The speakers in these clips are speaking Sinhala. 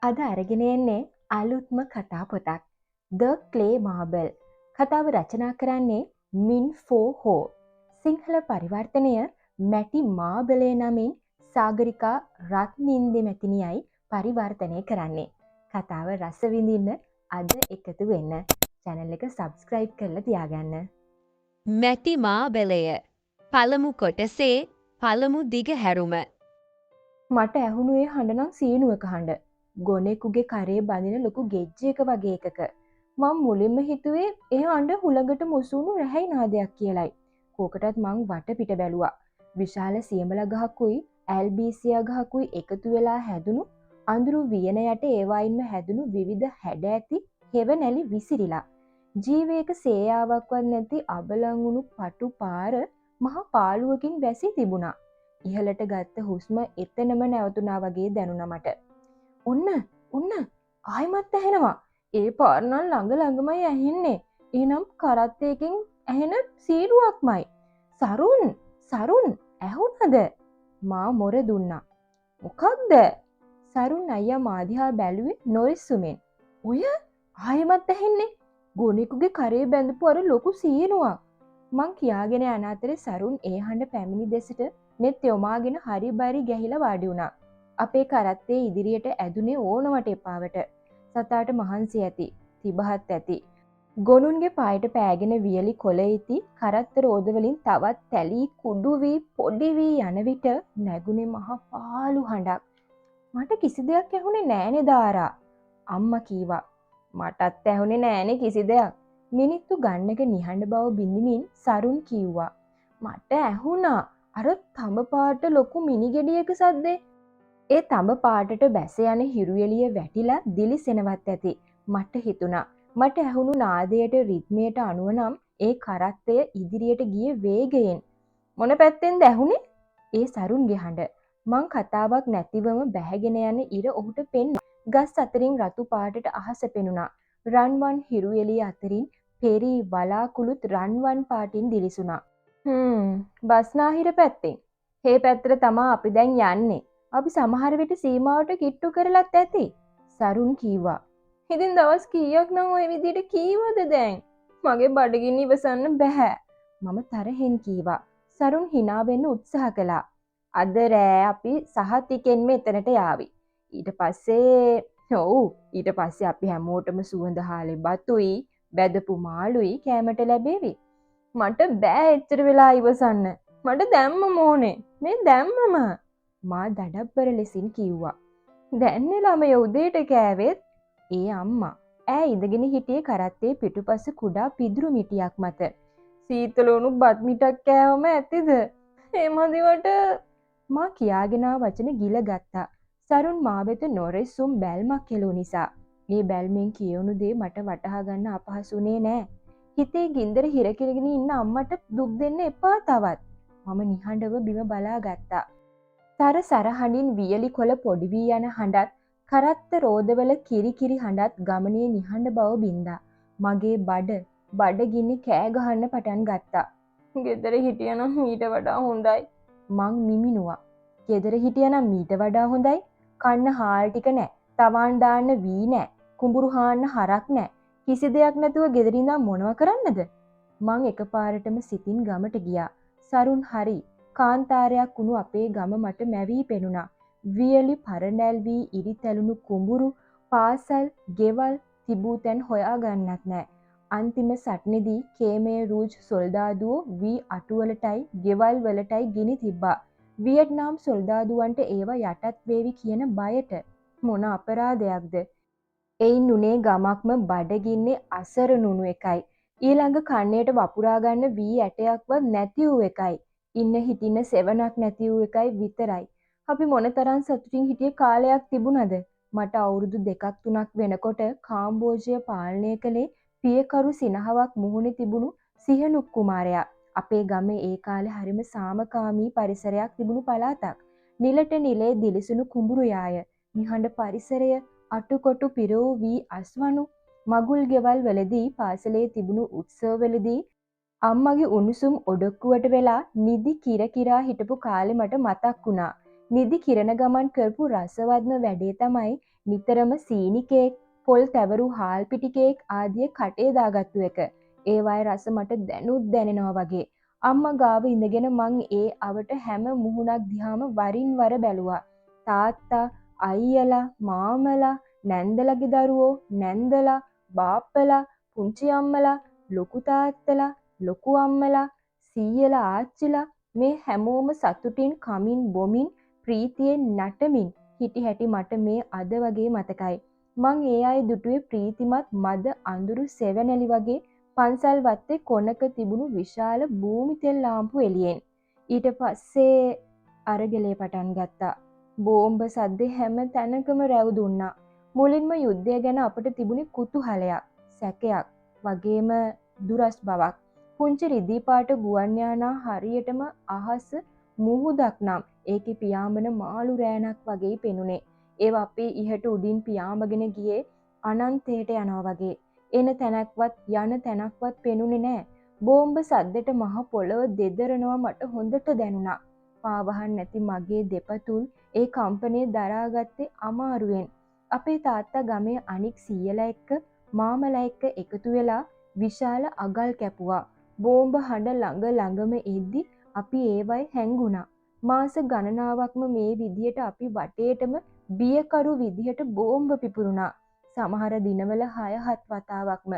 අද අරගෙන එන්නේ අලුත්ම කතා පොතක්. The Clay Marble. කතාව රචනා කරන්නේ මින් ෆෝ හෝ. සිංහල පරිවර්තනය මැටි මාබලය නමින් සාගරිකා රත්නින්දි මැතිනියයි පරිවර්තනය කරන්නේ. කතාව රස විඳින්න අද එකතු වෙන්න. channel එක subscribe කරලා තියාගන්න. මැටි මාබලය පළමු කොටසේ පළමු දිග හැරුම. මට ඇහුණු ඒ හඬ නම් සීනුවක හඬ. ගොනෙකුගේ කරේ බඳින ලොකු ගෙජ්ජයක වගේ එකක. මං මුලින්ම හිතුවේ ඒ හඬ හුළඟට මුසුණු රැහැයි නාදයක් කියලයි. කෝකටත් මං වටපිට බැලුවා. විශාල සියඹල ගහකුයි ඇල්බීසියා ගහකුයි එකතු වෙලා හැදුණු අඳුරු වියන යට ඒවායින්ම හැදුණු විවිධ හැඩ ඇති හෙවණැලි විසිරිලා. ජීවයක සේයාවක්වත් නැති අබලංගුණු පටු පාර මහ පාළුවකින් බැසී තිබුණා. ඉහළට ගත්ත හුස්ම එතනම නැවතුනා වගේ දැනුණා මට. ඔන්න ආයිමත් ඇහෙනවා. ඒ පාරනල් ළඟමයි ඇහෙන්නේ. එහෙනම් කරත්තයකින් ඇහෙන සීරුවක්මයි. සරුන් ඇහුනද? මා මොර දුන්නා. මොකක්ද? සරුන් අයියා මාදිහා බැලුවේ නොරිස්සුමෙන්. ඔය ආයිමත් ඇහෙන්නේ. ගොනෙකුගේ කරේ බැඳපු අර ලොකු සීනුවක්. මං කියාගෙන යන අතරේ සරුන් ඒ හඬ පැමිණි දෙසට නෙත් යොමාගෙන හරි බරි ගැහිලා වාඩි වුණා. අපේ කරත්තේ ඉදිරියට ඇදුනේ ඕනවට එපාවට. සතාට මහන්සි ඇති, තිබහත් ඇති. ගොනුන්ගේ පායට පෑගෙන වියලි කොළ ඉති කරත්ත රෝද වලින් තවත් තැලී කුඩු වී පොඩි වී යන විට නැගුණේ මහ පාළු හඬක්. මට කිසි දෙයක් ඇහුනේ නෑනේ දාරා. අම්මා කීවා. මටත් ඇහුනේ නෑනේ කිසි දෙයක්. මිනිත්තු ගන්නක නිහඬ බව බිඳිමින් සරුන් කිව්වා. මට ඇහුණා අර තඹ පාට ලොකු මිනිගෙඩියක සද්දේ. ඒ තඹ පාටට බැස යන හිරු එළිය වැටිලා දිලිසෙනවත් ඇති. මට හිතුණා. මට ඇහුණු නාදයට රිද්මයට අනුව නම් ඒ කරත්තය ඉදිරියට ගියේ වේගයෙන්. මොන පැත්තෙන්ද ඇහුනේ? ඒ සරුන්ගේ හඬ. මං කතාවක් නැතිවම බැහැගෙන යන ඉර ඔහුට පෙන්න. ගස් අතරින් රතු පාටට අහස පෙනුණා. රන්වන් හිරු එළිය අතරින් පෙරී වලාකුළුත් රන්වන් පාටින් දිලිසුණා. බස්නාහිර පැත්තෙන්. හේ පැත්තට තමා අපි දැන් යන්නේ. අපි සමහර විට සීමාවට කිට්ටු කරලත් ඇති. සරුන් කීවා. ඉතින් දවස් කීයක් නම් ওই විදිහට කීවද දැන්? මගේ බඩගින්න ඉවසන්න බෑ. මම තරහෙන් කීවා. සරුන් hina වෙන්න උත්සාහ කළා. අද රෑ අපි සහතිකෙන්ම එතනට යාවි. ඊට පස්සේ අපි හැමෝටම සුවඳ හාලේ බතුයි, බැදපු මාළුයි කෑමට ලැබේවි. මට බෑ එච්චර වෙලා ඉවසන්න. මට දැම්මම ඕනේ. මේ දැම්මම. මා දඩබ්බර ලෙසින් කිව්වා. දැන්නේ ළමය උදේට කෑවෙත් ඒ අම්මා. ඈ ඉඳගෙන හිටියේ කරත්තේ පිටුපස කුඩා පිදුරු මිටියක් මත. සීතල වුණු බත් මිටක් කෑවම ඇතිද? එමදිවට මා කියාගෙන වචන ගිල ගත්තා. සරුන් මා වෙත නොරෙසුම් බැල්මක් කෙලු නිසා. මේ බැල්මෙන් කියවුණු දේ මට වටහා ගන්න අපහසුනේ නෑ. හිතේ ගින්දර හිර කරගෙන ඉන්න අම්මට දුක් දෙන්න එපා තවත්. මම නිහඬව බිම බලා ගත්තා. තර සරහඬින් වියලි කොළ පොඩි වී යන හඬත් කරත්ත රෝදවල කිරිකිරි හඬත් ගමනේ නිහඬ බව බින්දා. මගේ බඩගින්නේ කෑ ගහන්න පටන් ගත්තා. ගෙදර හිටියනම් මීට වඩා හොඳයි. මං මිමිනුවා. ගෙදර හිටියනම් මීට වඩා හොඳයි. කන්න හාල් ටික නෑ. තවන් දාන්න වී නෑ. කුඹුරු හාන්න හරක් නෑ. කිසි දෙයක් නැතුව ගෙදර ඉඳන් මොනව කරන්නද? මං එකපාරටම සිතින් ගමට ගියා. සරුන් හරි. කාන්තාරයක් වුණු අපේ ගම මට මැවී පෙනුණා. වියලි පරණැල් වී ඉරි තැළුණු කුඹුරු, පාසල්, ගෙවල් තිබූ තැන් හොයා ගන්නත් නෑ. අන්තිම සටනේදී කේමේ රූජ් සොල්දාදුවෝ වී අටුවලටයි ගෙවල් වලටයි ගිනි තිබ්බා. වියට්නාම් සොල්දාදුවන්ට ඒවා යටත් වේවි කියන බයට. මොන අපරාධයක්ද? එයින් උනේ ගමක්ම බඩගින්නේ අසරණුණු එකයි. ඊළඟ කන්නේට වපුරා ගන්න වී ඇටයක්වත් නැති වූ එකයි. ඉන්න හිටින්න සෙවණක් නැති වූ එකයි විතරයි. අපි මොනතරම් සතුටින් හිටිය කාලයක් තිබුණද? මට අවුරුදු 2-3ක් වෙනකොට කාම්බෝජය පාලනය කළේ පියකරු සිනහවක් මුහුණේ තිබුණු සිහනුක් කුමාරයා. අපේ ගමේ ඒ කාලේ හරිම සාමකාමී පරිසරයක් තිබුණු පළාතක්. නිලට නිලේ දිලිසුණු කුඹුරු යාය. නිහඬ පරිසරය, අටුකොටු පිරවූ වී අස්වනු, මගුල් ගෙවල් වලදී පාසලේ තිබුණු උත්සවවලදී අම්මගේ උණුසුම් ඔඩොක්කුවට වෙලා නිදි කිරකිරා හිටපු කාලේ මට මතක් වුණා. නිදි කිරණ ගමන් කරපු රසවත්ම වැඩේ තමයි නිතරම සීනි කේක්, පොල් තැවරු හාල් පිටි කේක් ආදිය කටේ දාගත්තු එක. ඒවායේ රස මට දැනුත් දැනෙනවා වගේ. අම්මා ගාව ඉඳගෙන මං ඒ අවට හැම මුහුණක් දිහාම වරින් වර බැලුවා. තාත්තා, අයියලා, මාමලා, නැන්දලගේ දරුවෝ, නැන්දලා, බාප්පලා, පුංචි අම්මලා, ලොකු තාත්තලා, ලොකු අම්මලා, සීයලා, ආච්චිලා මේ හැමෝම සතුටින් කමින් බොමින් ප්‍රීතියෙන් නටමින් හිටි හැටි මට මේ අද වගේ මතකයි. මං ඒ අය දුටුවේ ප්‍රීතිමත් මද අඳුරු සෙවණැලි වගේ පන්සල් වත්තේ කොනක තිබුණු විශාල භූමි තෙල් ලාම්පු එළියෙන්. ඊට පස්සේ අරගලේ පටන් ගත්තා. බෝම්බ සද්දේ හැම තැනකම රැව් දුන්නා. මුලින්ම යුද්ධය ගැන අපට තිබුණේ කුතුහලයක්, සැකයක්, වගේම දුරස් බවක්. පුංචි රිදී පාට ගුවන් යානා හරියටම අහස මුහුදක් නම් ඒකේ පියාඹන මාළු රෑනක් වගේ පෙනුනේ. ඒව අපේ ඉහට උඩින් පියාඹගෙන ගියේ අනන්තයට යනවා වගේ. එන තැනක්වත් යන තැනක්වත් පෙනුනේ නෑ. බෝම්බ සද්දෙට මහ පොළව දෙදරනවා මට හොඳට දැනුණා. පාවහන් නැති මගේ දෙපතුල් ඒ කම්පනයේ දරාගත්තේ අමාරුවෙන්. අපේ තාත්තා ගමේ අනික් සීයලා එක්ක මාමලා එක්ක එකතු වෙලා විශාල අගල් කැපුවා. බෝම්බ හඬ ළඟම එද්දි අපි ඒවයි හැංගුණා. මාස ගණනාවක්ම මේ විදියට අපි වටේටම බියකරු විදිහට බෝම්බ පිපුරුණා. සමහර දිනවල 6-7 වතාවක්ම.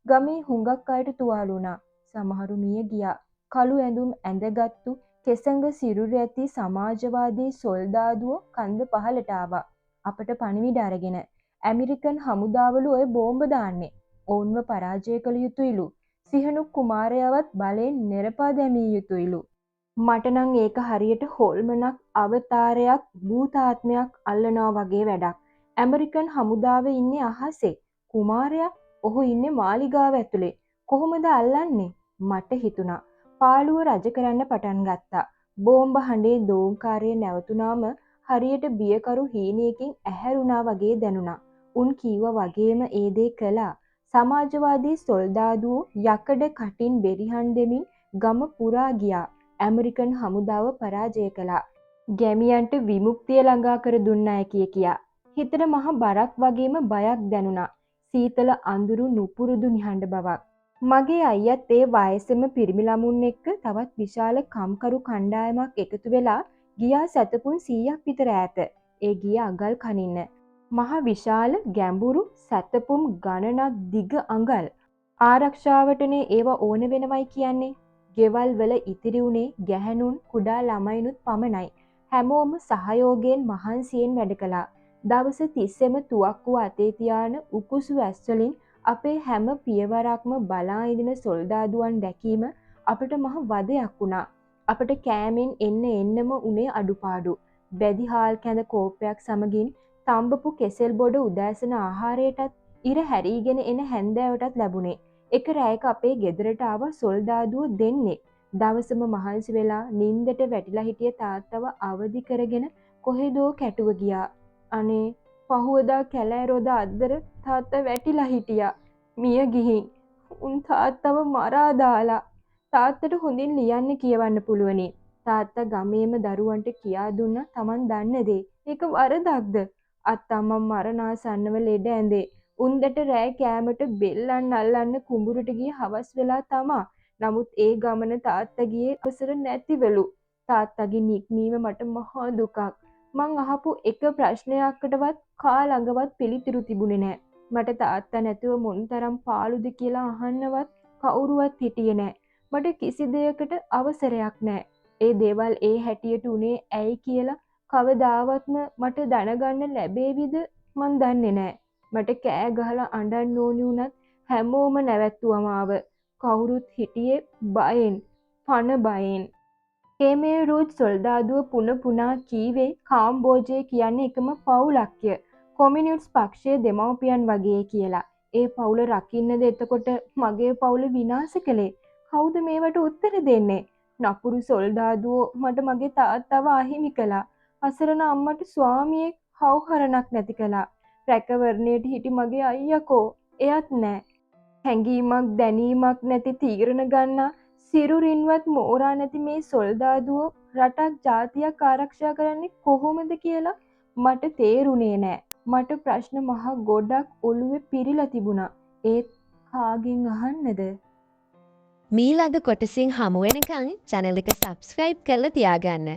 ගමේ හුඟක් අයට තුවාල වුණා. සමහරු මිය ගියා. කළු ඇඳුම් ඇඳගත්තු කෙසඟ සිරුර ඇති සමාජවාදී සොල්දාදුවෝ කන්ද පහලට ආවා. අපට පණිවිඩ අරගෙන ඇමරිකන් හමුදාවලු ඔය බෝම්බ දාන්නේ. ඔවුන්ව පරාජය කළ යුතුයිලු. සිහනුක් කුමාරයාවත් බලෙන් නෙරපා දැමිය යුතුයිලු. මට නම් ඒක හරියට හොල්මනක් අවතාරයක් භූතාත්මයක් අල්ලනවා වගේ වැඩක්. ඇමරිකන් හමුදාව ඉන්නේ අහසේ. කුමාරයා ඔහු ඉන්නේ මාලිගාව ඇතුලේ. කොහොමද අල්ලන්නේ? මට හිතුණා. පාළුව රජ කරන්න පටන් ගත්තා. බෝම්බ හඬේ දෝංකාරය නැවතුනාම හරියට බියකරු හීනයකින් ඇහැරුණා වගේ දැනුණා. උන් කීවා වගේම ඒ දේ කළා. සමාජවාදී සොල්දාදුවෝ යකඩ කටින් බෙරිහන් දෙමින් ගම පුරා ගියා. ඇමරිකන් හමුදාව පරාජය කළා. ගැමියන්ට විමුක්තිය ළඟා කර දුන්නා කියා. හිතට මහ බරක් වගේම බයක් දැනුණා. සීතල අඳුරු නුපුරුදු නිහඬ බවක්. මගේ අයියත් ඒ වයසෙම පිරිමි ළමුන් එක්ක තවත් විශාල කම්කරු කණ්ඩායමක් එකතු වෙලා ගියා සැතපුම් 100ක් විතර ඈත. ඒ ගිය අගල් කනින්න. මහ විශාල ගැඹුරු සැතපුම් ගණනක් දිග අඟල්. ආරක්ෂාවටනේ ඒවා ඕන වෙනවයි කියන්නේ. ගෙවල් වල ඉතිරි උනේ ගැහැණුන් කුඩා ළමයිනුත් පමණයි. හැමෝම සහයෝගයෙන් මහන්සියෙන් වැඩ කළා. දවස් 30ෙම තුවක්කුව අතේ තියාන උකුසු ඇස්වලින් අපේ හැම පියවරක්ම බලා ඉදින සොල්දාදුවන් දැකීම අපට මහ වදයක් වුණා. අපට කෑමෙන් එන්නම උනේ අඩුපාඩු. බැදි හාල් කැඳ කෝපයක් සමගින් තඹපු කෙසෙල් බොඩ උදෑසන ආහාරයටත් ඉර හැරීගෙන එන හැන්දෑවටත් ලැබුණේ. එක රැයක අපේ ගෙදරට ආව සොල්දාදුවෝ දෙන්නේ. දවසම මහන්සි වෙලා නින්දට වැටිලා හිටිය තාත්තව අවදි කරගෙන කොහෙදෝ කැටුව ගියා. අනේ පහුවදා කැලෑ රොද අද්දර තාත්තා වැටිලා හිටියා. මිය ගිහින්. උන් තාත්තව මරා දාලා. තාත්තට හොඳින් ලියන්න කියවන්න පුළුවනි. තාත්තා ගමේම දරුවන්ට කියා දුන්නා Taman දන්න දේ. ඒක වරදක්ද? අත්තම්මා මරණාසන්නව ලෙඩ ඇඳේ. උන්දට රෑ කෑමට බෙල්ලන් අල්ලන්න කුඹුරට ගිය හවස් වෙලා තමා. නමුත් ඒ ගමන තාත්තා ගියේ අවසර නැතිවලු. තාත්තගේ නික්මීම මට මහා දුකක්. මං අහපු එක ප්‍රශ්නයකටවත් කා ළඟවත් පිළිතුරු තිබුණේ නෑ. මට තාත්තා නැතුව මොන්තරම් පාළුද කියලා අහන්නවත් කවුරුවත් හිටියේ නෑ. මට කිසි දෙයකට අවසරයක් නෑ. ඒ දේවල් ඒ හැටියට උනේ ඇයි කියලා කවදාවත්ම මට දැනගන්න ලැබේවිද මන් දන්නේ නෑ. මට කෑ ගහලා අඬන්න ඕනි වුණත් හැමෝම නැවැත්තුවම ආව. කවුරුත් හිටියේ බයෙන්, පණ බයෙන්. කේමේ රූජ් සොල්දාදුව පුන පුනා කීවේ කාම්බෝජය කියන්නේ එකම පවුලක්ය. කොමියුනිස්ට් පක්ෂයේ දෙමව්පියන් වගේ කියලා. ඒ පවුල රකින්නද එතකොට මගේ පවුල විනාශ කළේ? කවුද මේවට උත්තර දෙන්නේ? නපුරු සොල්දාදුවෝ මට මගේ තාත්තව අහිමි කළා. අසරණ අම්මට ස්වාමියෙක් හවුහරණක් නැති කළා. රැකවරණයට හිටි මගේ අයියකෝ එයත් නෑ. හැඟීමක් දැනීමක් නැති තීරණ ගන්නා සිරුරින්වත් මෝරා නැති මේ සොල්දාදුවෝ රටක් ජාතියක් ආරක්ෂා කරන්නේ කොහොමද කියලා මට තේරුණේ නෑ. මට ප්‍රශ්න මහ ගොඩක් ඔළුවේ පිරීලා තිබුණා. ඒත් කාගෙන් අහන්නද? මීළඟ කොටසින් හමු වෙනකන් channel එක subscribe කරලා තියාගන්න.